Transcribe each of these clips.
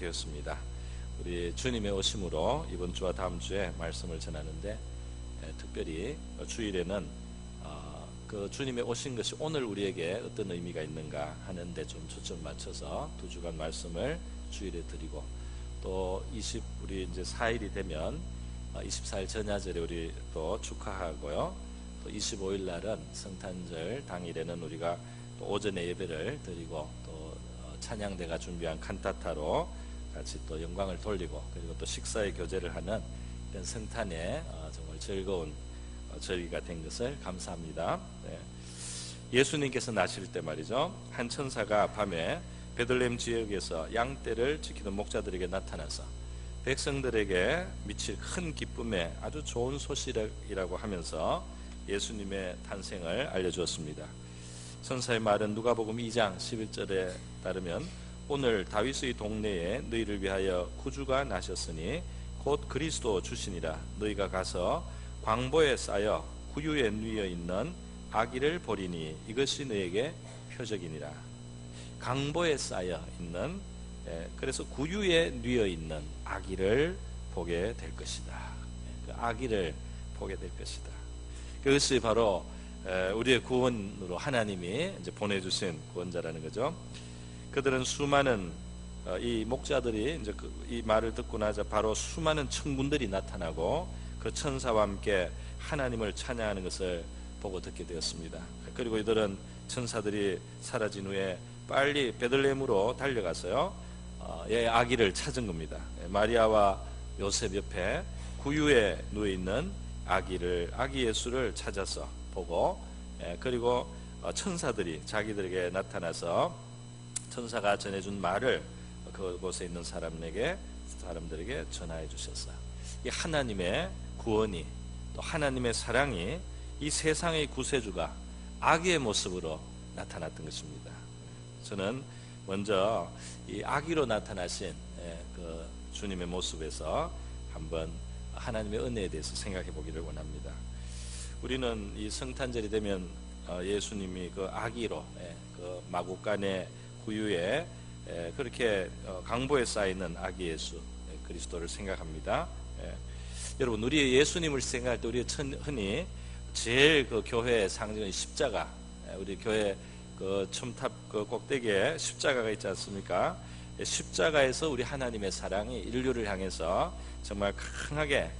되었습니다. 우리 주님의 오심으로 이번 주와 다음 주에 말씀을 전하는데, 특별히 주일에는 그 주님의 오신 것이 오늘 우리에게 어떤 의미가 있는가 하는데 좀 초점 맞춰서 두 주간 말씀을 주일에 드리고, 또 우리 이제 4일이 되면 24일 전야절에 우리 또 축하하고요. 또 25일 날은 성탄절 당일에는 우리가 또 오전에 예배를 드리고, 또 찬양대가 준비한 칸타타로 같이 또 영광을 돌리고, 그리고 또 식사의 교제를 하는 이런 성탄의 정말 즐거운 절기가 된 것을 감사합니다. 예수님께서 나실 때 말이죠, 한 천사가 밤에 베들레헴 지역에서 양떼를 지키는 목자들에게 나타나서 백성들에게 미칠 큰 기쁨의 아주 좋은 소식이라고 하면서 예수님의 탄생을 알려주었습니다. 천사의 말은 누가복음 2장 11절에 따르면 오늘 다윗의 동네에 너희를 위하여 구주가 나셨으니 곧 그리스도 주시니라. 너희가 가서 광보에 쌓여 구유에 누워 있는 아기를 보리니 이것이 너에게 표적이니라. 강보에 쌓여 있는, 그래서 구유에 누워 있는 아기를 보게 될 것이다. 그 아기를 보게 될 것이다. 그것이 바로 우리의 구원으로 하나님이 이제 보내주신 구원자라는 거죠. 그들은 수많은 이 목자들이 이제 이 말을 듣고 나자 바로 수많은 천군들이 나타나고 그 천사와 함께 하나님을 찬양하는 것을 보고 듣게 되었습니다. 그리고 이들은 천사들이 사라진 후에 빨리 베들레헴으로 달려가서요, 아기를 찾은 겁니다. 마리아와 요셉 옆에 구유에 누워 있는 아기 예수를 찾아서 보고, 그리고 천사들이 자기들에게 나타나서 천사가 전해준 말을 그곳에 있는 사람들에게 전하여 주셨어요. 이 하나님의 구원이, 또 하나님의 사랑이 이 세상의 구세주가 아기의 모습으로 나타났던 것입니다. 저는 먼저 이 아기로 나타나신 그 주님의 모습에서 한번 하나님의 은혜에 대해서 생각해 보기를 원합니다. 우리는 이 성탄절이 되면 예수님이 그 아기로 그 마구간의 구유에 그렇게 강보에 쌓이는 아기 예수 그리스도를 생각합니다. 여러분, 우리 예수님을 생각할 때 우리 흔히 제일 그 교회의 상징은 십자가, 우리 교회 그 첨탑 그 꼭대기에 십자가가 있지 않습니까? 십자가에서 우리 하나님의 사랑이 인류를 향해서 정말 강하게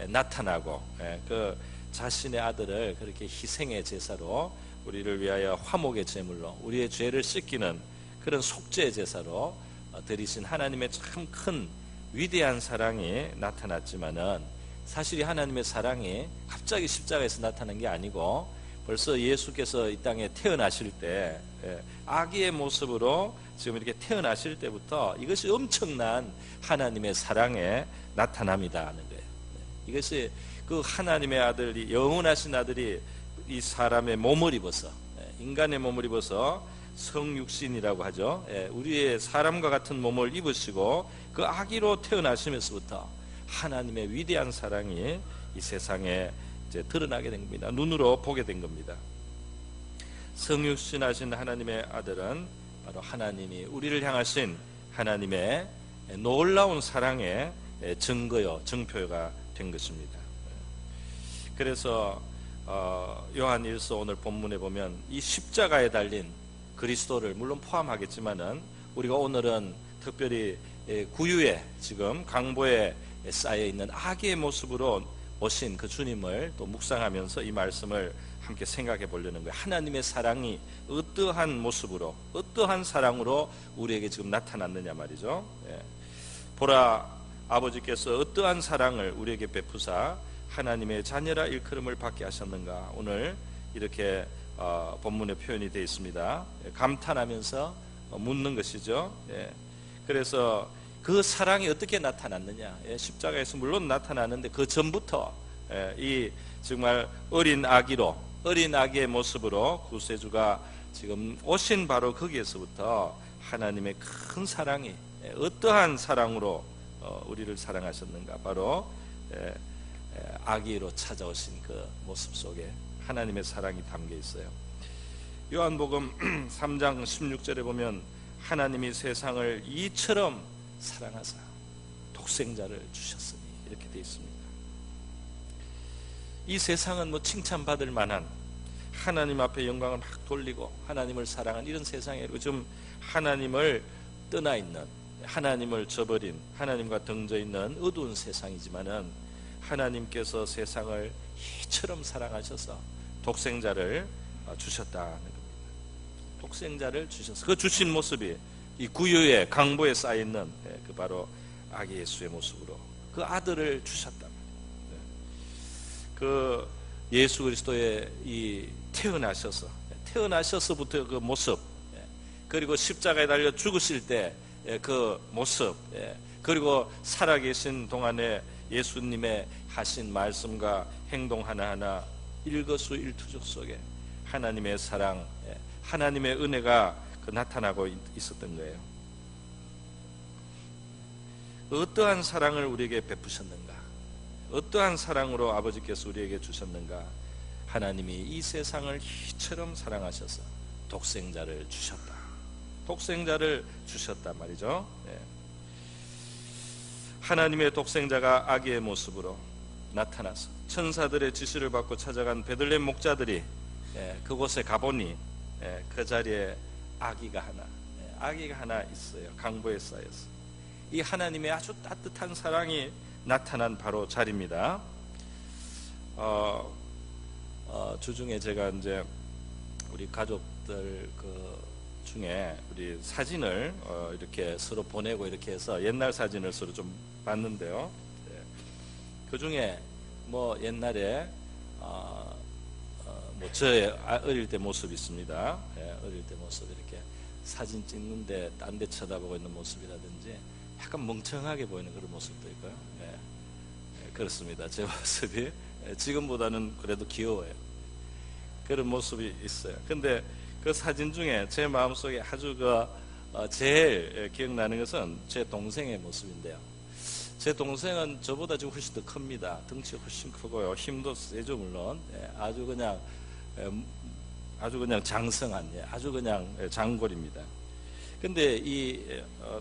나타나고, 그 자신의 아들을 그렇게 희생의 제사로 우리를 위하여 화목의 제물로 우리의 죄를 씻기는 그런 속죄의 제사로 드리신 하나님의 참 큰 위대한 사랑이 나타났지만은, 사실 이 하나님의 사랑이 갑자기 십자가에서 나타난 게 아니고 벌써 예수께서 이 땅에 태어나실 때, 아기의 모습으로 지금 이렇게 태어나실 때부터 이것이 엄청난 하나님의 사랑의 나타남이다 하는 거예요. 이것이 그 하나님의 아들이, 영원하신 아들이 이 사람의 몸을 입어서, 인간의 몸을 입어서 성육신이라고 하죠. 우리의 사람과 같은 몸을 입으시고 그 아기로 태어나시면서부터 하나님의 위대한 사랑이 이 세상에 이제 드러나게 된 겁니다. 눈으로 보게 된 겁니다. 성육신하신 하나님의 아들은 바로 하나님이 우리를 향하신 하나님의 놀라운 사랑의 증거요, 증표가 된 것입니다. 그래서 요한일서 오늘 본문에 보면 이 십자가에 달린 그리스도를 물론 포함하겠지만은, 우리가 오늘은 특별히 구유에, 지금 강보에 쌓여 있는 아기의 모습으로 오신 그 주님을 또 묵상하면서 이 말씀을 함께 생각해 보려는 거예요. 하나님의 사랑이 어떠한 모습으로, 어떠한 사랑으로 우리에게 지금 나타났느냐 말이죠. 보라, 아버지께서 어떠한 사랑을 우리에게 베푸사 하나님의 자녀라 일컬음을 받게 하셨는가. 오늘 이렇게 본문에 표현이 되어 있습니다. 감탄하면서 묻는 것이죠. 그래서 그 사랑이 어떻게 나타났느냐, 십자가에서 물론 나타나는데 그 전부터 이 정말 어린 아기의 모습으로 구세주가 지금 오신 바로 거기에서부터 하나님의 큰 사랑이, 어떠한 사랑으로 우리를 사랑하셨는가, 바로 아기로 찾아오신 그 모습 속에 하나님의 사랑이 담겨 있어요. 요한복음 3장 16절에 보면 하나님이 세상을 이처럼 사랑하사 독생자를 주셨으니 이렇게 되어 있습니다. 이 세상은 뭐 칭찬받을 만한 하나님 앞에 영광을 막 돌리고 하나님을 사랑한 이런 세상에 요즘 하나님을 떠나 있는, 하나님을 저버린, 하나님과 등져 있는 어두운 세상이지만은 하나님께서 세상을 이처럼 사랑하셔서 독생자를 주셨다는 겁니다. 독생자를 주셔서 그 주신 모습이 이 구유의 강보에 쌓여 있는 그 바로 아기 예수의 모습으로 그 아들을 주셨단 말이에요. 그 예수 그리스도의 이 태어나셔서부터 그 모습, 그리고 십자가에 달려 죽으실 때 그 모습, 그리고 살아계신 동안에 예수님의 하신 말씀과 행동 하나하나 일거수일투족 속에 하나님의 사랑, 하나님의 은혜가 나타나고 있었던 거예요. 어떠한 사랑을 우리에게 베푸셨는가? 어떠한 사랑으로 아버지께서 우리에게 주셨는가? 하나님이 이 세상을 이처럼 사랑하셔서 독생자를 주셨다. 독생자를 주셨단 말이죠. 하나님의 독생자가 아기의 모습으로 나타나서 천사들의 지시를 받고 찾아간 베들레헴 목자들이 그곳에 가보니 그 자리에 아기가 하나 있어요. 강보에 쌓여서. 이 하나님의 아주 따뜻한 사랑이 나타난 바로 자리입니다. 주중에 제가 이제 우리 가족들 중에 우리 사진을 이렇게 서로 보내고 이렇게 해서 옛날 사진을 서로 좀 봤는데요. 그 중에 뭐 옛날에 뭐 저의 어릴 때 모습이 있습니다. 어릴 때 모습 이렇게 사진 찍는데 딴 데 쳐다보고 있는 모습이라든지 약간 멍청하게 보이는 그런 모습도 있고요. 그렇습니다. 제 모습이 지금보다는 그래도 귀여워요. 그런 모습이 있어요. 근데 그 사진 중에 제 마음속에 아주 제일 기억나는 것은 제 동생의 모습인데요. 제 동생은 저보다 지금 훨씬 더 큽니다. 덩치가 훨씬 크고요. 힘도 세죠, 물론. 아주 그냥 장성한, 아주 그냥 장골입니다. 근데 이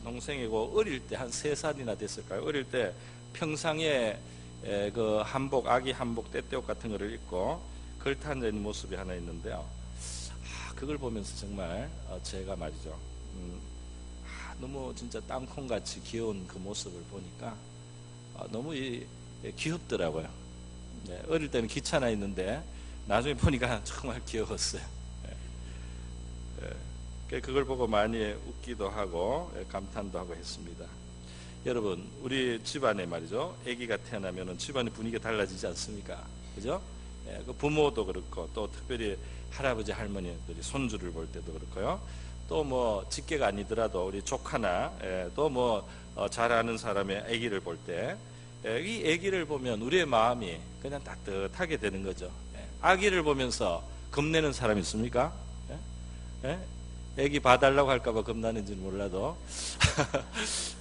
동생이고 어릴 때 한 3살이나 됐을까요? 어릴 때 평상에 그 한복, 아기 한복 떼떼옷 같은 거를 입고 걸터 앉아 있는 모습이 하나 있는데요. 그걸 보면서 정말 제가 말이죠. 너무 진짜 땅콩같이 귀여운 그 모습을 보니까 너무 귀엽더라고요. 어릴 때는 귀찮아 있는데 나중에 보니까 정말 귀여웠어요. 그걸 보고 많이 웃기도 하고 감탄도 하고 했습니다. 여러분, 우리 집안에 말이죠. 아기가 태어나면 집안의 분위기가 달라지지 않습니까? 그죠? 그 부모도 그렇고 또 특별히 할아버지 할머니들이 손주를 볼 때도 그렇고요. 또 뭐 직계가 아니더라도 우리 조카나 또 뭐 잘 아는 사람의 아기를 볼 때 이 아기를 보면 우리의 마음이 그냥 따뜻하게 되는 거죠. 아기를 보면서 겁내는 사람 있습니까? 아기 봐달라고 할까봐 겁나는지는 몰라도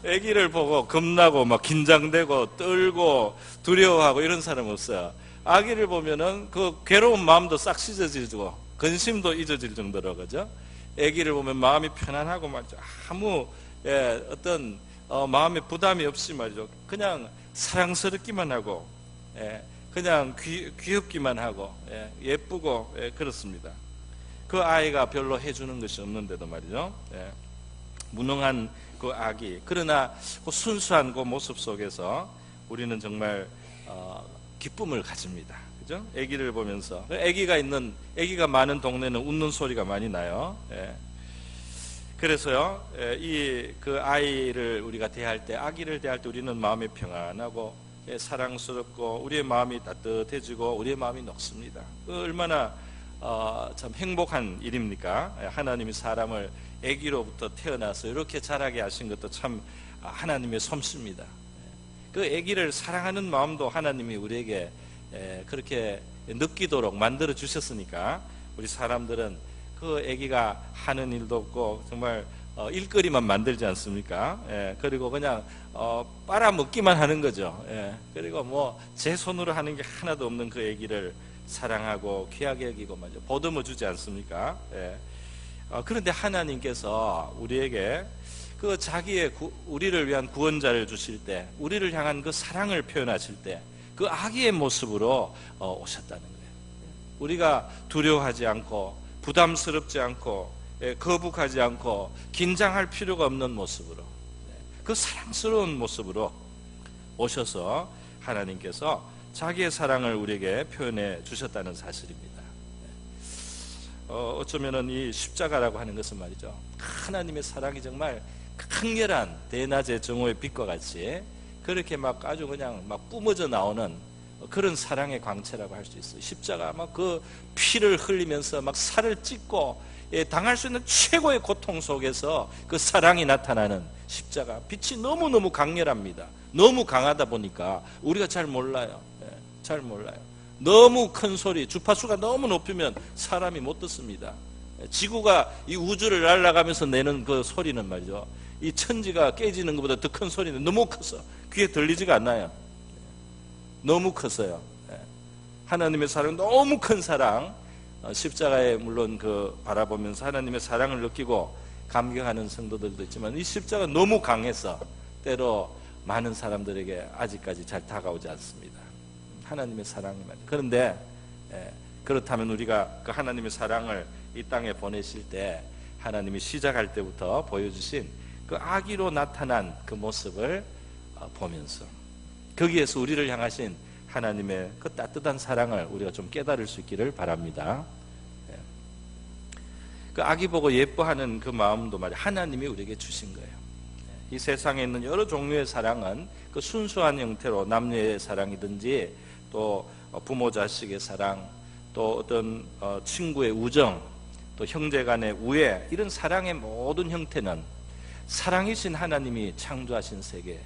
아기를 보고 겁나고 막 긴장되고 떨고 두려워하고 이런 사람 없어요. 아기를 보면은 그 괴로운 마음도 싹 씻어지고 근심도 잊어질 정도로, 그죠? 아기를 보면 마음이 편안하고 말이죠. 아무 어떤 마음에 부담이 없이 말이죠. 그냥 사랑스럽기만 하고 그냥 귀엽기만 하고 예쁘고 그렇습니다. 그 아이가 별로 해주는 것이 없는데도 말이죠. 무능한 그 아기, 그러나 그 순수한 그 모습 속에서 우리는 정말 기쁨을 가집니다. 그죠? 아기를 보면서. 아기가 많은 동네는 웃는 소리가 많이 나요. 그래서요, 그 아이를 우리가 대할 때, 아기를 대할 때 우리는 마음이 평안하고 사랑스럽고 우리의 마음이 따뜻해지고 우리의 마음이 녹습니다. 얼마나 참 행복한 일입니까? 하나님이 사람을 아기로부터 태어나서 이렇게 자라게 하신 것도 참 하나님의 솜씨입니다. 그 아기를 사랑하는 마음도 하나님이 우리에게 그렇게 느끼도록 만들어 주셨으니까 우리 사람들은 그 아기가 하는 일도 없고 정말 일거리만 만들지 않습니까? 그리고 그냥 빨아먹기만 하는 거죠. 그리고 뭐 제 손으로 하는 게 하나도 없는 그 아기를 사랑하고 귀하게 여기고 말이죠. 보듬어 주지 않습니까? 그런데 하나님께서 우리에게 그 자기의 우리를 위한 구원자를 주실 때, 우리를 향한 그 사랑을 표현하실 때 그 아기의 모습으로 오셨다는 거예요. 우리가 두려워하지 않고 부담스럽지 않고 거북하지 않고 긴장할 필요가 없는 모습으로, 그 사랑스러운 모습으로 오셔서 하나님께서 자기의 사랑을 우리에게 표현해 주셨다는 사실입니다. 어쩌면은 이 십자가라고 하는 것은 말이죠, 하나님의 사랑이 정말 강렬한 대낮의 정오의 빛과 같이 그렇게 막 아주 그냥 막 뿜어져 나오는 그런 사랑의 광채라고 할 수 있어요. 십자가 막 그 피를 흘리면서 막 살을 찢고 당할 수 있는 최고의 고통 속에서 그 사랑이 나타나는 십자가, 빛이 너무너무 강렬합니다. 너무 강하다 보니까 우리가 잘 몰라요. 잘 몰라요. 너무 큰 소리, 주파수가 너무 높으면 사람이 못 듣습니다. 지구가 이 우주를 날아가면서 내는 그 소리는 말이죠, 이 천지가 깨지는 것보다 더 큰 소리는 너무 커서 귀에 들리지가 않아요. 너무 커서요. 하나님의 사랑, 너무 큰 사랑, 십자가에 물론 그 바라보면서 하나님의 사랑을 느끼고 감격하는 성도들도 있지만, 이 십자가 너무 강해서 때로 많은 사람들에게 아직까지 잘 다가오지 않습니다. 하나님의 사랑이 말이에요. 그런데 그렇다면 우리가 그 하나님의 사랑을 이 땅에 보내실 때 하나님이 시작할 때부터 보여주신 그 아기로 나타난 그 모습을 보면서 거기에서 우리를 향하신 하나님의 그 따뜻한 사랑을 우리가 좀 깨달을 수 있기를 바랍니다. 그 아기 보고 예뻐하는 그 마음도 말이야, 하나님이 우리에게 주신 거예요. 이 세상에 있는 여러 종류의 사랑은 그 순수한 형태로 남녀의 사랑이든지 또 부모 자식의 사랑, 또 어떤 친구의 우정, 또 형제 간의 우애, 이런 사랑의 모든 형태는 사랑이신 하나님이 창조하신 세계,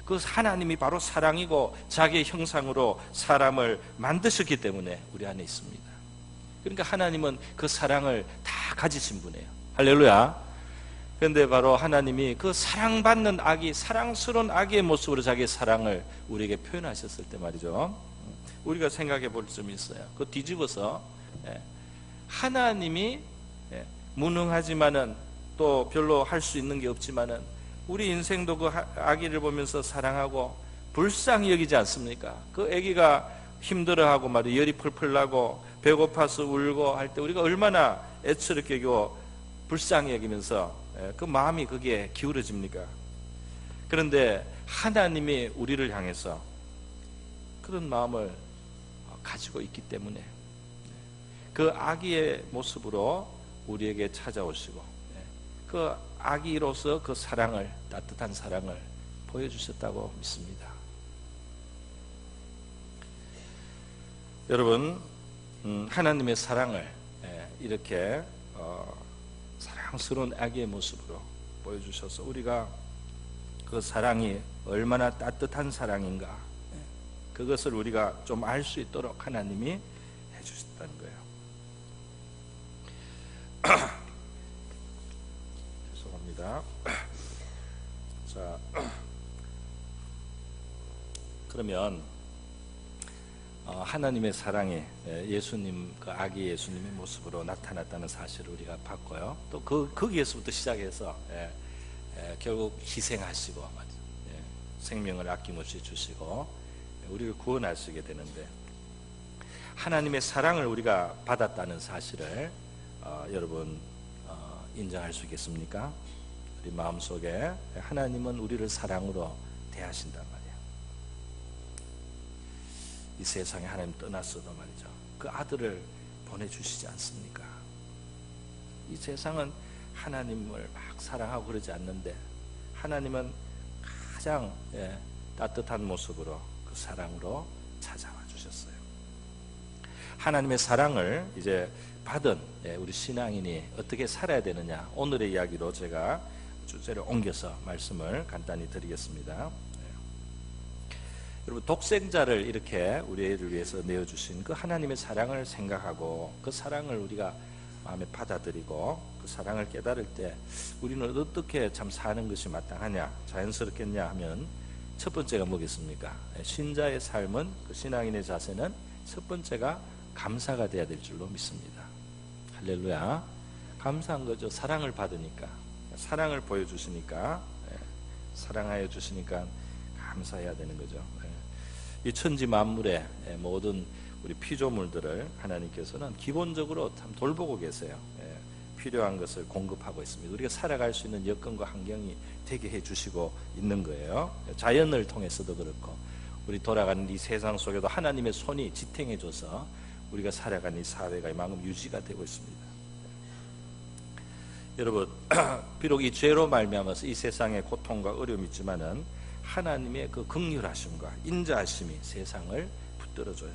그 하나님이 바로 사랑이고 자기의 형상으로 사람을 만드셨기 때문에 우리 안에 있습니다. 그러니까 하나님은 그 사랑을 다 가지신 분이에요. 할렐루야. 그런데 바로 하나님이 그 사랑받는 아기, 사랑스러운 아기의 모습으로 자기의 사랑을 우리에게 표현하셨을 때 말이죠, 우리가 생각해 볼 점이 있어요. 그 뒤집어서 하나님이 무능하지만은 또 별로 할 수 있는 게 없지만은 우리 인생도 그 아기를 보면서 사랑하고 불쌍히 여기지 않습니까? 그 아기가 힘들어하고 말이야, 열이 펄펄 나고 배고파서 울고 할 때 우리가 얼마나 애처롭게 여기고 불쌍히 여기면서 그 마음이 거기에 기울어집니까? 그런데 하나님이 우리를 향해서 그런 마음을 가지고 있기 때문에 그 아기의 모습으로 우리에게 찾아오시고 그 아기로서 그 사랑을, 따뜻한 사랑을 보여주셨다고 믿습니다. 여러분, 하나님의 사랑을 이렇게 사랑스러운 아기의 모습으로 보여주셔서 우리가 그 사랑이 얼마나 따뜻한 사랑인가, 그것을 우리가 좀 알 수 있도록 하나님이 해주셨다는 거예요. 죄송합니다. 자, 그러면 하나님의 사랑이 예수님, 그 아기 예수님의 모습으로 나타났다는 사실을 우리가 봤고요. 또 거기에서부터 시작해서 결국 희생하시고 생명을 아낌없이 주시고 우리를 구원하시게 되는데, 하나님의 사랑을 우리가 받았다는 사실을 여러분 인정할 수 있겠습니까? 우리 마음속에 하나님은 우리를 사랑으로 대하신단 말이에요. 이 세상에 하나님 떠났어도 말이죠, 그 아들을 보내주시지 않습니까? 이 세상은 하나님을 막 사랑하고 그러지 않는데 하나님은 가장 따뜻한 모습으로 그 사랑으로 찾아와 주셨어요. 하나님의 사랑을 이제 받은 우리 신앙인이 어떻게 살아야 되느냐, 오늘의 이야기로 제가 주제를 옮겨서 말씀을 간단히 드리겠습니다. 여러분, 독생자를 이렇게 우리를 위해서 내어주신 그 하나님의 사랑을 생각하고 그 사랑을 우리가 마음에 받아들이고 그 사랑을 깨달을 때 우리는 어떻게 참 사는 것이 마땅하냐, 자연스럽겠냐 하면 첫 번째가 뭐겠습니까? 신자의 삶은, 그 신앙인의 자세는 첫 번째가 감사가 돼야 될 줄로 믿습니다. 할렐루야. 감사한 거죠. 사랑을 받으니까. 사랑을 보여주시니까, 사랑하여 주시니까 감사해야 되는 거죠. 이 천지 만물의 모든 우리 피조물들을 하나님께서는 기본적으로 참 돌보고 계세요. 필요한 것을 공급하고 있습니다. 우리가 살아갈 수 있는 여건과 환경이 되게 해주시고 있는 거예요. 자연을 통해서도 그렇고 우리 돌아가는 이 세상 속에도 하나님의 손이 지탱해줘서 우리가 살아가는 이 사회가 이만큼 유지가 되고 있습니다. 여러분, 비록 이 죄로 말미암아서 이 세상에 고통과 어려움이 있지만은 하나님의 그 긍휼하심과 인자하심이 세상을 붙들어줘요.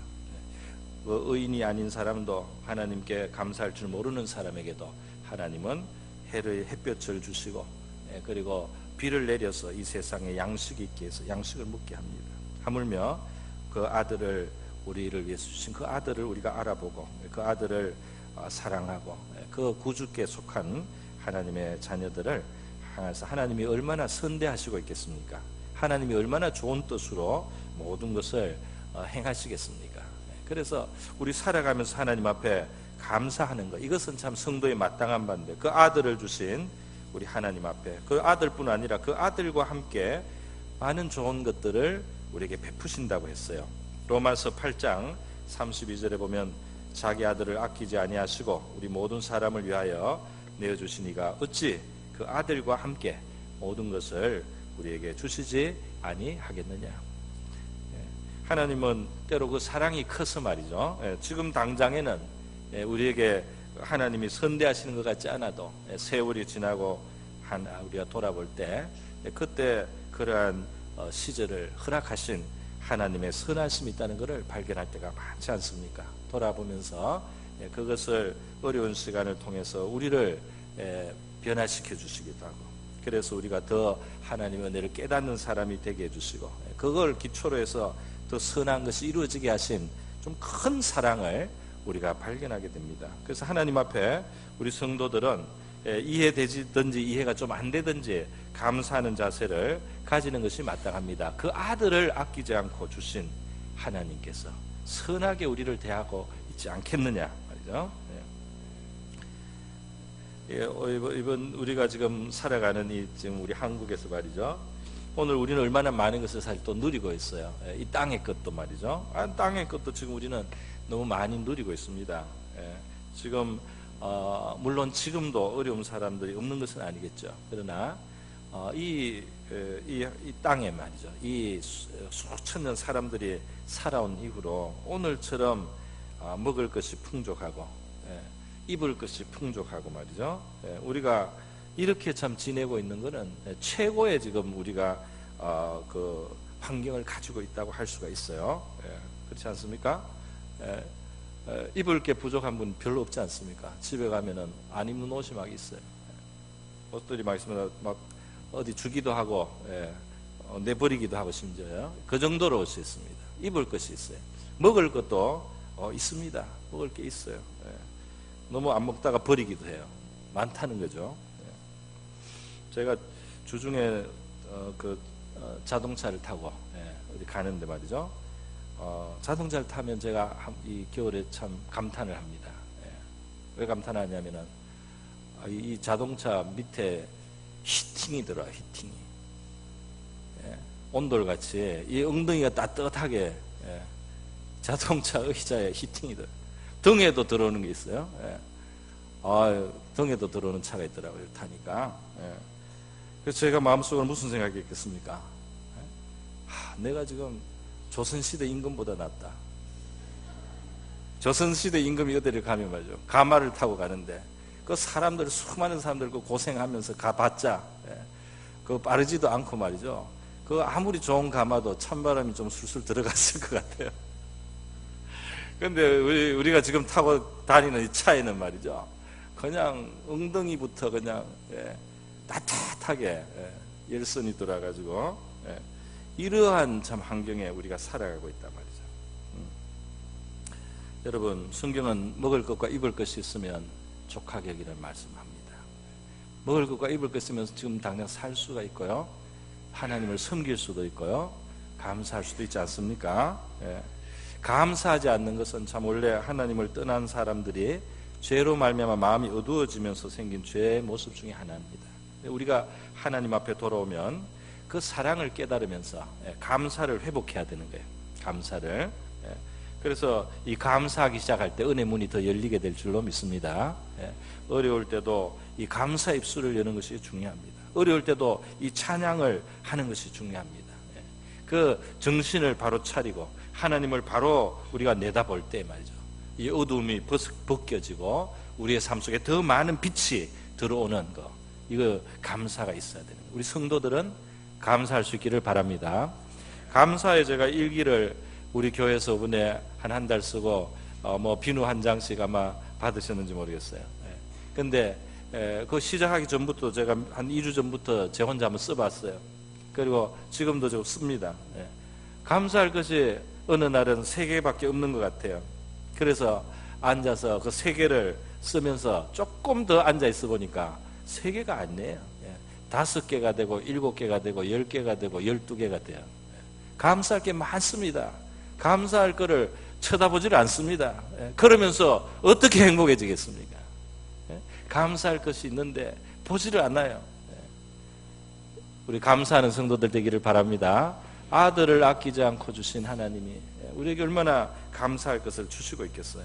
의인이 아닌 사람도 하나님께 감사할 줄 모르는 사람에게도 하나님은 햇볕을 주시고, 그리고 비를 내려서 이 세상에 양식이 있게 해서 양식을 먹게 합니다. 하물며 그 아들을 우리를 위해서 주신 그 아들을 우리가 알아보고 그 아들을 사랑하고 그 구주께 속한 하나님의 자녀들을 향해서 하나님이 얼마나 선대하시고 있겠습니까? 하나님이 얼마나 좋은 뜻으로 모든 것을 행하시겠습니까? 그래서 우리 살아가면서 하나님 앞에 감사하는 것, 이것은 참 성도의 마땅한 바인데, 그 아들을 주신 우리 하나님 앞에 그 아들뿐 아니라 그 아들과 함께 많은 좋은 것들을 우리에게 베푸신다고 했어요. 로마서 8장 32절에 보면 자기 아들을 아끼지 아니하시고 우리 모든 사람을 위하여 내어주시니가 어찌 그 아들과 함께 모든 것을 우리에게 주시지 아니하겠느냐. 하나님은 때로 그 사랑이 커서 말이죠, 지금 당장에는 우리에게 하나님이 선대하시는 것 같지 않아도 세월이 지나고 우리가 돌아볼 때 그때 그러한 시절을 허락하신 하나님의 선하심이 있다는 것을 발견할 때가 많지 않습니까? 돌아보면서 그것을 어려운 시간을 통해서 우리를 변화시켜 주시기도 하고, 그래서 우리가 더 하나님의 은혜를 깨닫는 사람이 되게 해주시고, 그걸 기초로 해서 더 선한 것이 이루어지게 하신 좀 큰 사랑을 우리가 발견하게 됩니다. 그래서 하나님 앞에 우리 성도들은 이해되든지 이해가 좀 안 되든지 감사하는 자세를 가지는 것이 마땅합니다. 그 아들을 아끼지 않고 주신 하나님께서 선하게 우리를 대하고 있지 않겠느냐 말이죠. 이번 우리가 지금 살아가는 지금 우리 한국에서 말이죠, 오늘 우리는 얼마나 많은 것을 사실 또 누리고 있어요. 이 땅의 것도 말이죠. 땅의 것도 지금 우리는 너무 많이 누리고 있습니다. 지금 물론 지금도 어려운 사람들이 없는 것은 아니겠죠. 그러나 이 땅에 말이죠, 이 수천 년 사람들이 살아온 이후로 오늘처럼 먹을 것이 풍족하고 입을 것이 풍족하고 말이죠, 우리가 이렇게 참 지내고 있는 것은 최고의 지금 우리가 그 환경을 가지고 있다고 할 수가 있어요. 그렇지 않습니까? 입을 게 부족한 분 별로 없지 않습니까? 집에 가면은 안 입는 옷이 막 있어요. 옷들이 막 있으면 막 어디 주기도 하고 내버리기도 하고, 심지어요. 그 정도로 옷이 있습니다. 입을 것이 있어요. 먹을 것도 있습니다. 먹을 게 있어요. 너무 안 먹다가 버리기도 해요. 많다는 거죠. 제가 주중에 자동차를 타고 어디 가는데 말이죠, 자동차를 타면 제가 이 겨울에 참 감탄을 합니다. 왜 감탄하냐면은 이 자동차 밑에 히팅이 들어요. 히팅이 온돌같이 이 엉덩이가 따뜻하게 자동차 의자에 히팅이 들어요. 등에도 들어오는 게 있어요. 등에도 들어오는 차가 있더라고요, 타니까. 그래서 제가 마음속으로 무슨 생각이 있겠습니까? 내가 지금 조선시대 임금보다 낫다. 조선시대 임금이 어디를 가면 말이죠, 가마를 타고 가는데 그 사람들, 수많은 사람들 그 고생하면서 가봤자 그 빠르지도 않고 말이죠, 그 아무리 좋은 가마도 찬바람이 좀 술술 들어갔을 것 같아요. 근데 우리가 지금 타고 다니는 이 차에는 말이죠, 그냥 엉덩이부터 그냥 따뜻하게 열선이 돌아가지고 이러한 참 환경에 우리가 살아가고 있단 말이죠. 여러분, 성경은 먹을 것과 입을 것이 있으면 족하게 여기를 말씀합니다. 먹을 것과 입을 것 있으면 지금 당장 살 수가 있고요, 하나님을 섬길 수도 있고요, 감사할 수도 있지 않습니까? 감사하지 않는 것은 참 원래 하나님을 떠난 사람들이 죄로 말미암아 마음이 어두워지면서 생긴 죄의 모습 중에 하나입니다. 우리가 하나님 앞에 돌아오면 그 사랑을 깨달으면서 감사를 회복해야 되는 거예요. 감사를. 그래서 이 감사하기 시작할 때 은혜 문이 더 열리게 될 줄로 믿습니다. 어려울 때도 이 감사 입술을 여는 것이 중요합니다. 어려울 때도 이 찬양을 하는 것이 중요합니다. 그 정신을 바로 차리고 하나님을 바로 우리가 내다볼 때 말이죠, 이 어두움이 벗겨지고 우리의 삶 속에 더 많은 빛이 들어오는 거, 이거 감사가 있어야 되는 거예요. 우리 성도들은 감사할 수 있기를 바랍니다. 감사의 제가 일기를 우리 교회에서 이번에 한 달 쓰고 뭐 비누 한 장씩 아마 받으셨는지 모르겠어요. 근데 그 시작하기 전부터 제가 한 2주 전부터 제 혼자 한번 써봤어요. 그리고 지금도 좀 씁니다. 감사할 것이 어느 날은 3개밖에 없는 것 같아요. 그래서 앉아서 그 3개를 쓰면서 조금 더 앉아 있어 보니까 3개가 아니에요. 5개가 되고 7개가 되고 10개가 되고 12개가 돼요. 감사할 게 많습니다. 감사할 거를 쳐다보지를 않습니다. 그러면서 어떻게 행복해지겠습니까? 감사할 것이 있는데 보지를 않아요. 우리 감사하는 성도들 되기를 바랍니다. 아들을 아끼지 않고 주신 하나님이 우리에게 얼마나 감사할 것을 주시고 있겠어요.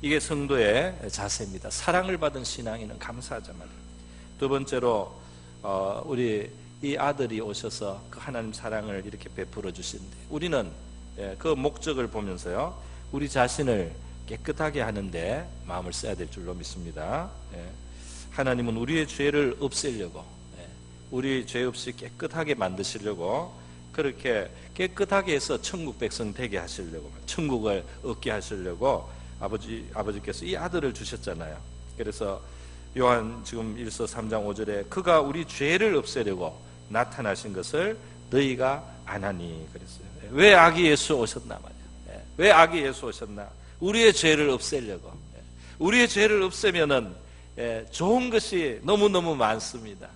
이게 성도의 자세입니다. 사랑을 받은 신앙인은 감사하자마자. 두 번째로 우리 이 아들이 오셔서 그 하나님 사랑을 이렇게 베풀어 주시는데, 우리는 그 목적을 보면서요, 우리 자신을 깨끗하게 하는데 마음을 써야 될 줄로 믿습니다. 하나님은 우리의 죄를 없애려고, 우리 죄 없이 깨끗하게 만드시려고, 그렇게 깨끗하게 해서 천국 백성 되게 하시려고, 천국을 얻게 하시려고 아버지께서 이 아들을 주셨잖아요. 그래서 요한 지금 1서 3장 5절에 그가 우리 죄를 없애려고 나타나신 것을 너희가 아나니 그랬어요. 왜 아기 예수 오셨나 말이야. 왜 아기 예수 오셨나? 우리의 죄를 없애려고. 우리의 죄를 없애면은 좋은 것이 너무너무 많습니다.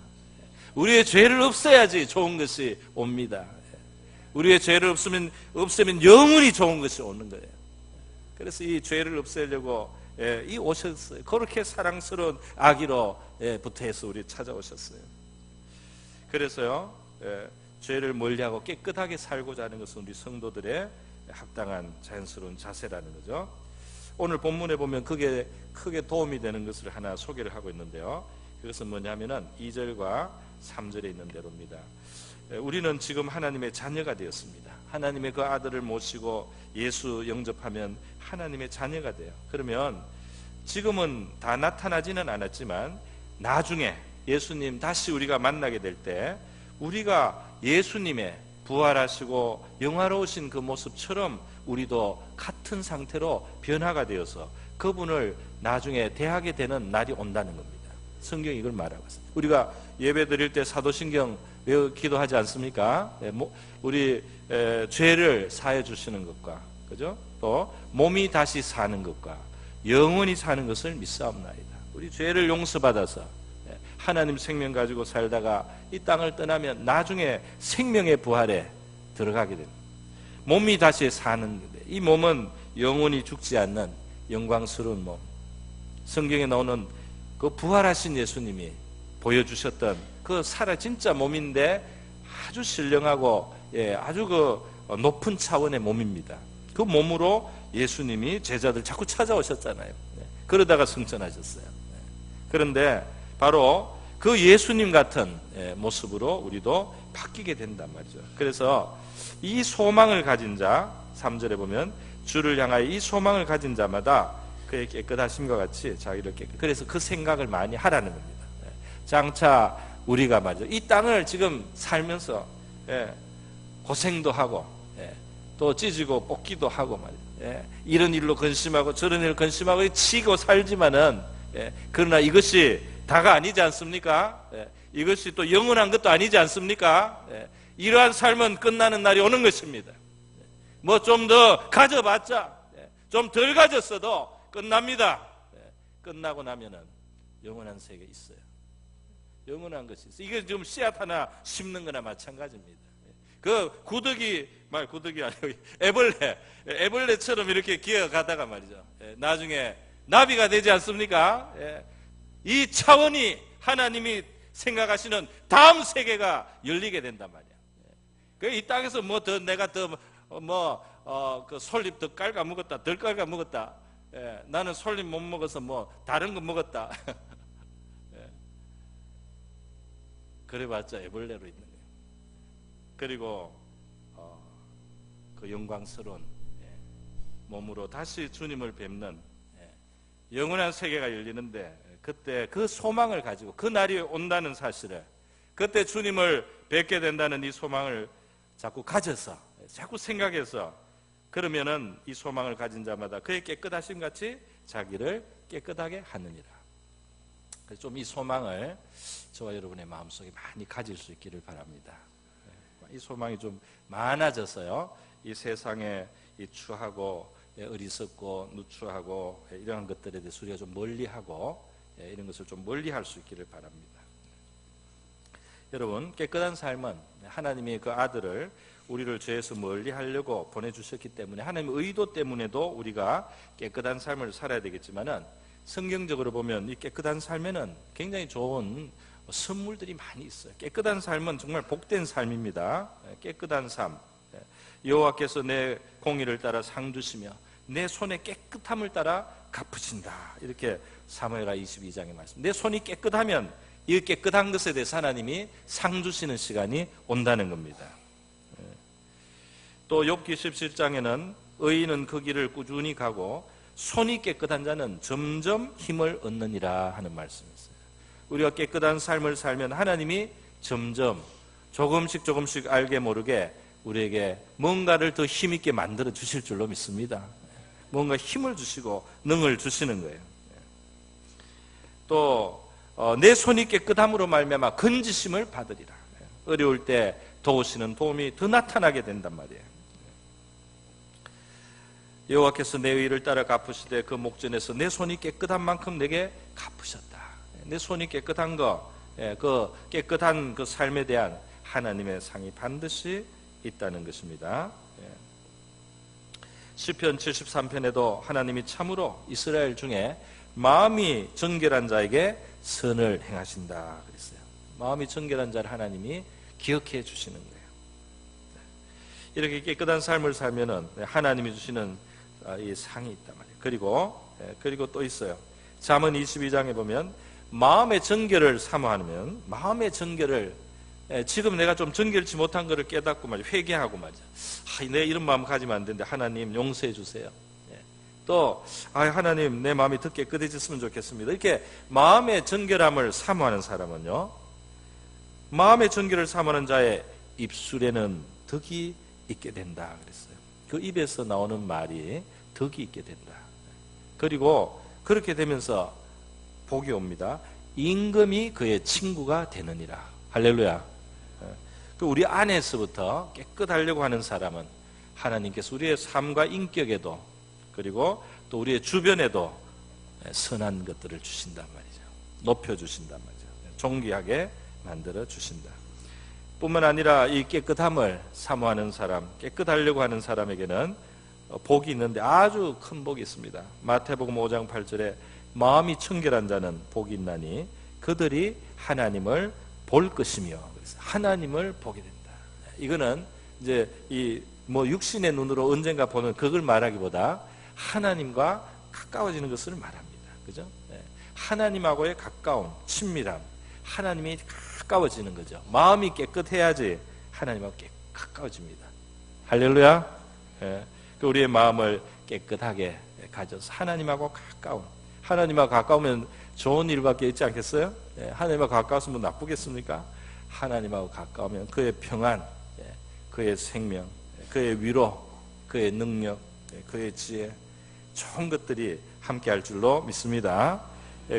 우리의 죄를 없애야지 좋은 것이 옵니다. 우리의 죄를 없애면 영원히 좋은 것이 오는 거예요. 그래서 이 죄를 없애려고 이 오셨어요. 그렇게 사랑스러운 아기로 부터해서 우리 찾아오셨어요. 그래서요, 죄를 멀리하고 깨끗하게 살고자 하는 것은 우리 성도들의 합당한 자연스러운 자세라는 거죠. 오늘 본문에 보면 그게 크게 도움이 되는 것을 하나 소개를 하고 있는데요, 그것은 뭐냐면은 2절과 3절에 있는 대로입니다. 우리는 지금 하나님의 자녀가 되었습니다. 하나님의 그 아들을 모시고 예수 영접하면 하나님의 자녀가 돼요. 그러면 지금은 다 나타나지는 않았지만 나중에 예수님 다시 우리가 만나게 될 때 우리가 예수님의 부활하시고 영화로우신 그 모습처럼 우리도 같은 상태로 변화가 되어서 그분을 나중에 대하게 되는 날이 온다는 겁니다. 성경이 이걸 말하고 있습니다. 우리가 예배 드릴 때 사도신경 외워 기도하지 않습니까? 우리 죄를 사해 주시는 것과, 그죠? 또 몸이 다시 사는 것과 영원히 사는 것을 믿사옵나이다. 우리 죄를 용서받아서 하나님 생명 가지고 살다가 이 땅을 떠나면 나중에 생명의 부활에 들어가게 됩니다. 몸이 다시 사는데, 이 몸은 영원히 죽지 않는 영광스러운 몸, 성경에 나오는 그 부활하신 예수님이 보여주셨던 그 진짜 몸인데 아주 신령하고 아주 그 높은 차원의 몸입니다. 그 몸으로 예수님이 제자들 자꾸 찾아오셨잖아요. 그러다가 승천하셨어요. 그런데 바로 그 예수님 같은 모습으로 우리도 바뀌게 된단 말이죠. 그래서 이 소망을 가진 자, 3절에 보면 주를 향하여 이 소망을 가진 자마다 그의 깨끗하심과 같이 자기를 그래서 그 생각을 많이 하라는 겁니다. 장차 우리가 말이죠, 이 땅을 지금 살면서 고생도 하고 또 찢고 뽑기도 하고 말이죠, 이런 일로 근심하고 저런 일로 근심하고 치고 살지만은 그러나 이것이 다가 아니지 않습니까? 이것이 또 영원한 것도 아니지 않습니까? 이러한 삶은 끝나는 날이 오는 것입니다. 뭐 좀 더 가져봤자, 좀 덜 가졌어도 끝납니다. 끝나고 나면은 영원한 세계 있어요. 영원한 것이 있어요. 이게 지금 씨앗 하나 심는 거나 마찬가지입니다. 그 구더기 아니고 애벌레처럼 이렇게 기어가다가 말이죠, 나중에 나비가 되지 않습니까? 이 차원이 하나님이 생각하시는 다음 세계가 열리게 된단 말이야. 이 땅에서 뭐 더 내가 더 그 솔잎 더 깔아 먹었다, 덜 깔아 먹었다. 나는 솔잎 못 먹어서 뭐 다른 거 먹었다. 그래봤자 애벌레로 있는 거예요. 그리고 그 영광스러운 몸으로 다시 주님을 뵙는 영원한 세계가 열리는데, 그때 그 소망을 가지고 그 날이 온다는 사실을, 그때 주님을 뵙게 된다는 이 소망을 자꾸 가져서, 자꾸 생각해서, 그러면은 이 소망을 가진 자마다 그의 깨끗하심 같이 자기를 깨끗하게 하느니라. 그래서 좀 이 소망을 저와 여러분의 마음속에 많이 가질 수 있기를 바랍니다. 이 소망이 좀 많아져서요, 이 세상에 이 추하고 어리석고 누추하고 이러한 것들에 대해서 우리가 좀 멀리하고 이런 것을 좀 멀리할 수 있기를 바랍니다. 여러분, 깨끗한 삶은 하나님이 그 아들을 우리를 죄에서 멀리하려고 보내주셨기 때문에, 하나님의 의도 때문에도 우리가 깨끗한 삶을 살아야 되겠지만은, 성경적으로 보면 이 깨끗한 삶에는 굉장히 좋은 선물들이 많이 있어요. 깨끗한 삶은 정말 복된 삶입니다. 깨끗한 삶, 여호와께서 내 공의를 따라 상 주시며 내 손의 깨끗함을 따라 갚으신다. 이렇게 사무엘하 22장의 말씀. 내 손이 깨끗하면 이 깨끗한 것에 대해서 하나님이 상 주시는 시간이 온다는 겁니다. 또 욥기 17장에는 의인은 그 길을 꾸준히 가고 손이 깨끗한 자는 점점 힘을 얻느니라 하는 말씀이 있어요. 우리가 깨끗한 삶을 살면 하나님이 점점 조금씩 알게 모르게 우리에게 뭔가를 더 힘있게 만들어 주실 줄로 믿습니다. 뭔가 힘을 주시고 능을 주시는 거예요. 또 내 손이 깨끗함으로 말미암아 건지심을 받으리라. 어려울 때 도우시는 도움이 더 나타나게 된단 말이에요. 여호와께서 내 의를 따라 갚으시되 그 목전에서 내 손이 깨끗한 만큼 내게 갚으셨다. 내 손이 깨끗한 거, 그 깨끗한 그 삶에 대한 하나님의 상이 반드시 있다는 것입니다. 시편 73편에도 하나님이 참으로 이스라엘 중에 마음이 정결한 자에게 선을 행하신다 그랬어요. 마음이 정결한 자를 하나님이 기억해 주시는 거예요. 이렇게 깨끗한 삶을 살면은 하나님이 주시는 이 상이 있단 말이에요. 그리고 또 있어요. 잠언 22장에 보면 마음의 정결을 사모하면, 마음의 정결을, 지금 내가 좀 정결치 못한 것을 깨닫고 말이야, 회개하고 말이야, 내 이런 마음 가지면 안 되는데 하나님 용서해 주세요. 또 하나님 내 마음이 더 깨끗해졌으면 좋겠습니다. 이렇게 마음의 정결함을 사모하는 사람은요, 마음의 정결을 사모하는 자의 입술에는 덕이 있게 된다 그랬어요. 그 입에서 나오는 말이 덕이 있게 된다. 그리고 그렇게 되면서 복이 옵니다. 임금이 그의 친구가 되느니라. 할렐루야. 우리 안에서부터 깨끗하려고 하는 사람은 하나님께서 우리의 삶과 인격에도, 그리고 또 우리의 주변에도 선한 것들을 주신단 말이죠. 높여주신단 말이죠. 존귀하게 만들어 주신다. 뿐만 아니라 이 깨끗함을 사모하는 사람, 깨끗하려고 하는 사람에게는 복이 있는데 아주 큰 복이 있습니다. 마태복음 5장 8절에 마음이 청결한 자는 복이 있나니 그들이 하나님을 볼 것이며, 하나님을 보게 된다. 이거는 이제 이 육신의 눈으로 언젠가 보는 그걸 말하기보다 하나님과 가까워지는 것을 말합니다. 그죠? 하나님하고의 가까운 친밀함, 하나님이 가까워지는 거죠. 마음이 깨끗해야지 하나님하고 가까워집니다. 할렐루야. 우리의 마음을 깨끗하게 가져서 하나님하고 가까운, 하나님하고 가까우면 좋은 일밖에 있지 않겠어요? 하나님하고 가까웠으면 나쁘겠습니까? 하나님하고 가까우면 그의 평안, 그의 생명, 그의 위로, 그의 능력, 그의 지혜, 좋은 것들이 함께할 줄로 믿습니다.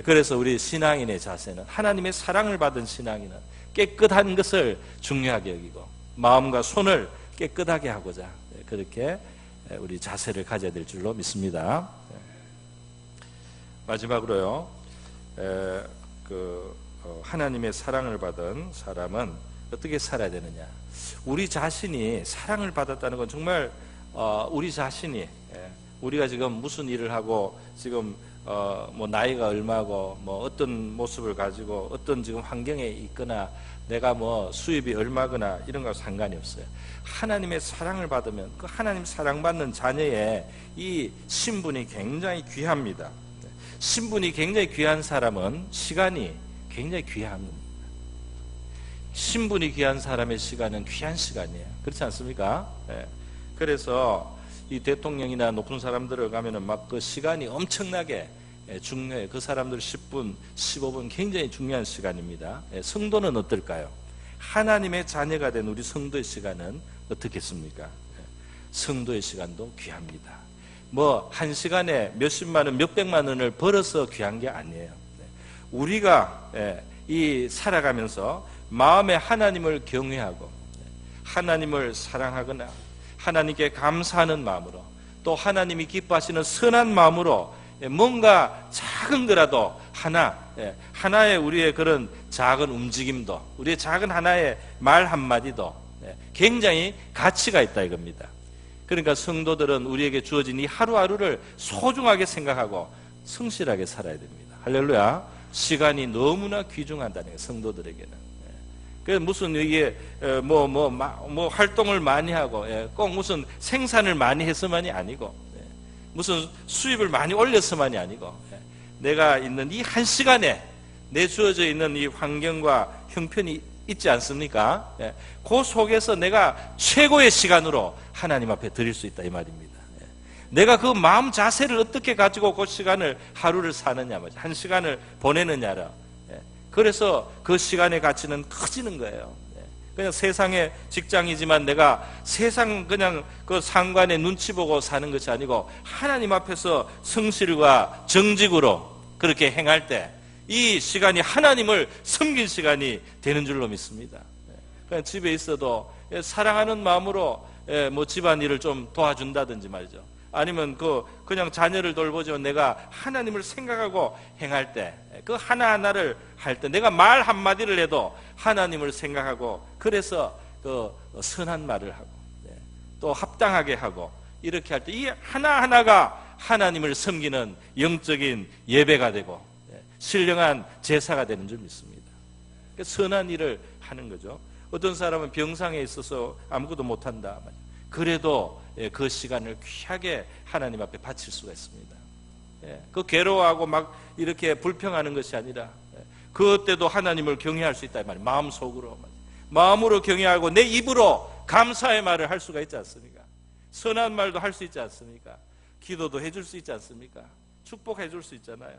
그래서 우리 신앙인의 자세는, 하나님의 사랑을 받은 신앙인은 깨끗한 것을 중요하게 여기고 마음과 손을 깨끗하게 하고자 그렇게 우리 자세를 가져야 될 줄로 믿습니다. 마지막으로요, 하나님의 사랑을 받은 사람은 어떻게 살아야 되느냐? 우리 자신이 사랑을 받았다는 건 정말 우리 자신이, 우리가 지금 무슨 일을 하고 지금 뭐 나이가 얼마고 뭐 어떤 모습을 가지고 어떤 지금 환경에 있거나 내가 뭐 수입이 얼마거나 이런 거 상관이 없어요. 하나님의 사랑을 받으면 그 하나님 사랑받는 자녀의 이 신분이 굉장히 귀합니다. 신분이 굉장히 귀한 사람은 시간이 굉장히 귀한 겁니다. 신분이 귀한 사람의 시간은 귀한 시간이에요. 그렇지 않습니까? 그래서 이 대통령이나 높은 사람들을 가면은 막 그 시간이 엄청나게 중요해요. 그 사람들 10분, 15분 굉장히 중요한 시간입니다. 성도는 어떨까요? 하나님의 자녀가 된 우리 성도의 시간은 어떻겠습니까? 성도의 시간도 귀합니다. 뭐 한 시간에 몇십만 원, 몇백만 원을 벌어서 귀한 게 아니에요. 우리가 이 살아가면서 마음에 하나님을 경외하고 하나님을 사랑하거나 하나님께 감사하는 마음으로 또 하나님이 기뻐하시는 선한 마음으로 뭔가 작은 거라도 하나의 우리의 그런 작은 움직임도 우리의 작은 하나의 말 한마디도 굉장히 가치가 있다 이겁니다. 그러니까 성도들은 우리에게 주어진 이 하루하루를 소중하게 생각하고 성실하게 살아야 됩니다. 할렐루야. 시간이 너무나 귀중하다는 거예요, 성도들에게는. 그래서 무슨 이게 뭐 활동을 많이 하고 꼭 무슨 생산을 많이 해서만이 아니고 무슨 수입을 많이 올려서만이 아니고 내가 있는 이 한 시간에 내 주어져 있는 이 환경과 형편이 있지 않습니까? 그 속에서 내가 최고의 시간으로 하나님 앞에 드릴 수 있다 이 말입니다. 내가 그 마음 자세를 어떻게 가지고 그 시간을 하루를 사느냐 말이죠. 한 시간을 보내느냐라. 그래서 그 시간의 가치는 커지는 거예요. 그냥 세상의 직장이지만 내가 세상 그냥 그 상관의 눈치 보고 사는 것이 아니고 하나님 앞에서 성실과 정직으로 그렇게 행할 때 이 시간이 하나님을 섬길 시간이 되는 줄로 믿습니다. 그냥 집에 있어도 사랑하는 마음으로 뭐 집안일을 좀 도와준다든지 말이죠. 아니면 그냥 자녀를 돌보지만 내가 하나님을 생각하고 행할 때 그 하나하나를 할 때 내가 말 한마디를 해도 하나님을 생각하고 그래서 그 선한 말을 하고 또 합당하게 하고 이렇게 할 때 이 하나하나가 하나님을 섬기는 영적인 예배가 되고 신령한 제사가 되는 줄 믿습니다. 선한 일을 하는 거죠. 어떤 사람은 병상에 있어서 아무것도 못한다. 그래도 그 시간을 귀하게 하나님 앞에 바칠 수가 있습니다. 그 괴로워하고 막 이렇게 불평하는 것이 아니라 그때도 하나님을 경외할 수 있다 이 말이에요. 마음속으로 마음으로 경외하고 내 입으로 감사의 말을 할 수가 있지 않습니까? 선한 말도 할 수 있지 않습니까? 기도도 해줄 수 있지 않습니까? 축복해 줄 수 있잖아요.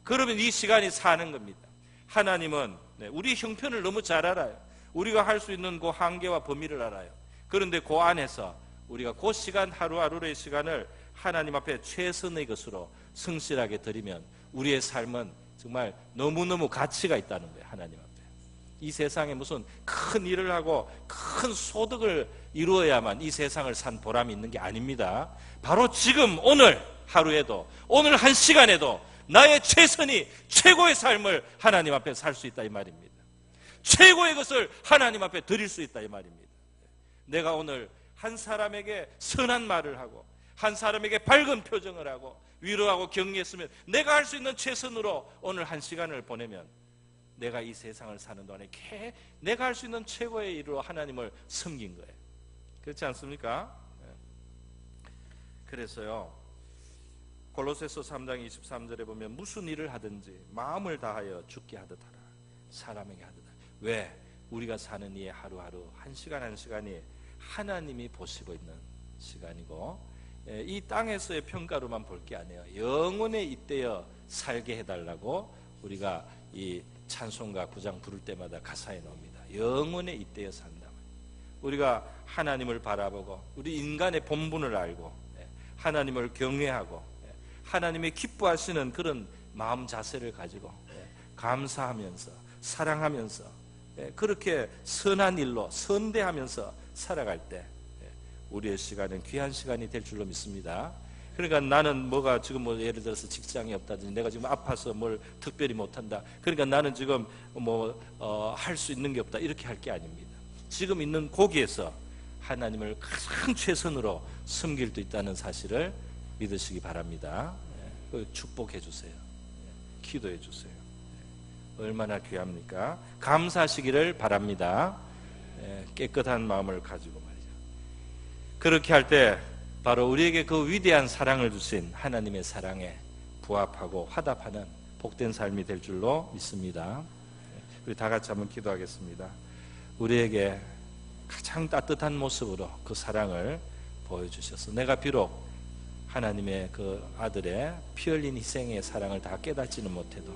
그러면 이 시간이 사는 겁니다. 하나님은 우리 형편을 너무 잘 알아요. 우리가 할 수 있는 그 한계와 범위를 알아요. 그런데 그 안에서 우리가 그 시간 하루하루의 시간을 하나님 앞에 최선의 것으로 성실하게 드리면 우리의 삶은 정말 너무너무 가치가 있다는 거예요. 하나님 앞에. 이 세상에 무슨 큰 일을 하고 큰 소득을 이루어야만 이 세상을 산 보람이 있는 게 아닙니다. 바로 지금 오늘 하루에도 오늘 한 시간에도 나의 최선이 최고의 삶을 하나님 앞에 살 수 있다 이 말입니다. 최고의 것을 하나님 앞에 드릴 수 있다 이 말입니다. 내가 오늘 한 사람에게 선한 말을 하고 한 사람에게 밝은 표정을 하고 위로하고 격려했으면 내가 할 수 있는 최선으로 오늘 한 시간을 보내면 내가 이 세상을 사는 동안에 내가 할 수 있는 최고의 일로 하나님을 섬긴 거예요. 그렇지 않습니까? 그래서요 골로새서 3장 23절에 보면 무슨 일을 하든지 마음을 다하여 죽게 하듯 하라 사람에게 하듯 하라. 왜? 우리가 사는 이 하루하루 한 시간 한 시간이 하나님이 보시고 있는 시간이고 이 땅에서의 평가로만 볼 게 아니에요. 영원에 잇대어 살게 해달라고 우리가 이 찬송가 9장 부를 때마다 가사에 나옵니다. 영원에 잇대어 산다. 우리가 하나님을 바라보고 우리 인간의 본분을 알고 하나님을 경외하고 하나님이 기뻐하시는 그런 마음 자세를 가지고 감사하면서 사랑하면서 그렇게 선한 일로 선대하면서 살아갈 때 우리의 시간은 귀한 시간이 될 줄로 믿습니다. 그러니까 나는 뭐가 지금 뭐 예를 들어서 직장이 없다든지 내가 지금 아파서 뭘 특별히 못한다. 그러니까 나는 지금 할 수 있는 게 없다. 이렇게 할 게 아닙니다. 지금 있는 고기에서 하나님을 가장 최선으로 섬길 수 있다는 사실을 믿으시기 바랍니다. 축복해 주세요. 기도해 주세요. 얼마나 귀합니까? 감사하시기를 바랍니다. 깨끗한 마음을 가지고 말이죠. 그렇게 할 때 바로 우리에게 그 위대한 사랑을 주신 하나님의 사랑에 부합하고 화답하는 복된 삶이 될 줄로 믿습니다. 우리 다 같이 한번 기도하겠습니다. 우리에게 가장 따뜻한 모습으로 그 사랑을 보여주셔서 내가 비록 하나님의 그 아들의 피 흘린 희생의 사랑을 다 깨닫지는 못해도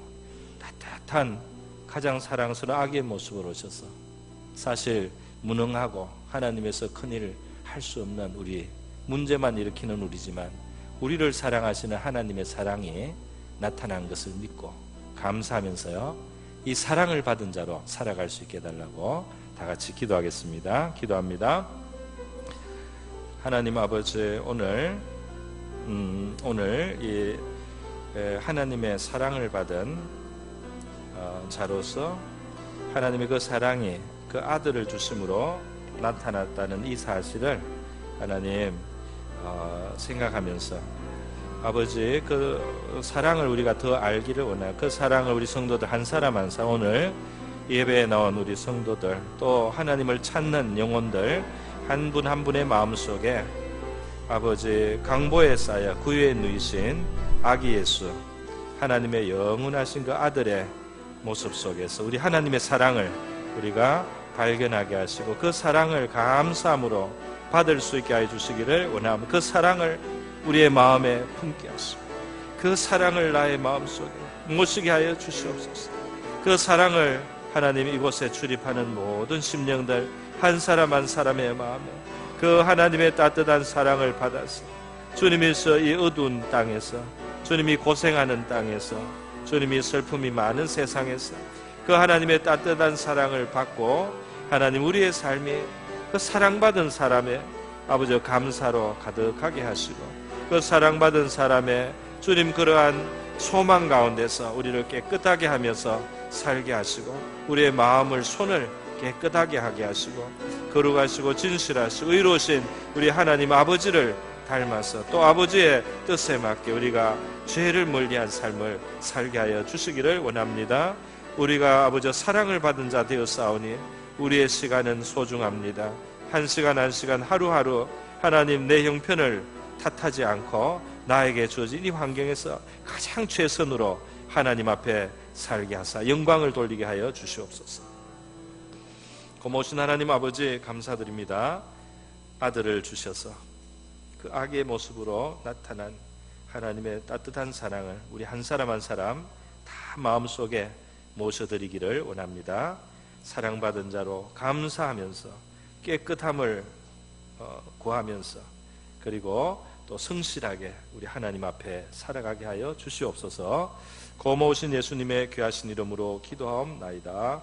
따뜻한 가장 사랑스러운 아기의 모습으로 오셔서 사실 무능하고 하나님에서 큰일을 할 수 없는 우리, 문제만 일으키는 우리지만 우리를 사랑하시는 하나님의 사랑이 나타난 것을 믿고 감사하면서요, 이 사랑을 받은 자로 살아갈 수 있게 해달라고 다 같이 기도하겠습니다. 기도합니다. 하나님 아버지, 오늘 이 하나님의 사랑을 받은 자로서 하나님의 그 사랑이 그 아들을 주심으로 나타났다는 이 사실을 하나님 생각하면서 아버지, 그 사랑을 우리가 더 알기를 원해요. 그 사랑을 우리 성도들 한 사람 한 사람, 오늘 예배에 나온 우리 성도들, 또 하나님을 찾는 영혼들 한 분 한 분의 마음속에 아버지, 강보에 쌓여 구유에 누이신 아기 예수, 하나님의 영원하신 그 아들의 모습 속에서 우리 하나님의 사랑을 우리가 발견하게 하시고 그 사랑을 감사함으로 받을 수 있게 해 주시기를 원합니다. 그 사랑을 우리의 마음에 품게 하시고 그 사랑을 나의 마음속에 모시게 하여 주시옵소서. 그 사랑을 하나님 이곳에 출입하는 모든 심령들 한 사람 한 사람의 마음에 그 하나님의 따뜻한 사랑을 받아서 주님이서 이 어두운 땅에서, 주님이 고생하는 땅에서, 주님이 슬픔이 많은 세상에서 그 하나님의 따뜻한 사랑을 받고 하나님 우리의 삶이 그 사랑받은 사람의 아버지 감사로 가득하게 하시고 그 사랑받은 사람의 주님 그러한 소망 가운데서 우리를 깨끗하게 하면서 살게 하시고 우리의 마음을, 손을 깨끗하게 하게 하시고 거룩하시고 진실하시고 의로우신 우리 하나님 아버지를 닮아서 또 아버지의 뜻에 맞게 우리가 죄를 멀리한 삶을 살게 하여 주시기를 원합니다. 우리가 아버지 사랑을 받은 자 되었사오니 우리의 시간은 소중합니다. 한 시간 한 시간 하루하루 하나님 내 형편을 탓하지 않고 나에게 주어진 이 환경에서 가장 최선으로 하나님 앞에 살게 하사 영광을 돌리게 하여 주시옵소서. 고마우신 하나님 아버지 감사드립니다. 아들을 주셔서 그 아기의 모습으로 나타난 하나님의 따뜻한 사랑을 우리 한 사람 한 사람 다 마음속에 모셔드리기를 원합니다. 사랑받은 자로 감사하면서 깨끗함을 구하면서 그리고 또 성실하게 우리 하나님 앞에 살아가게 하여 주시옵소서. 고마우신 예수님의 귀하신 이름으로 기도하옵나이다.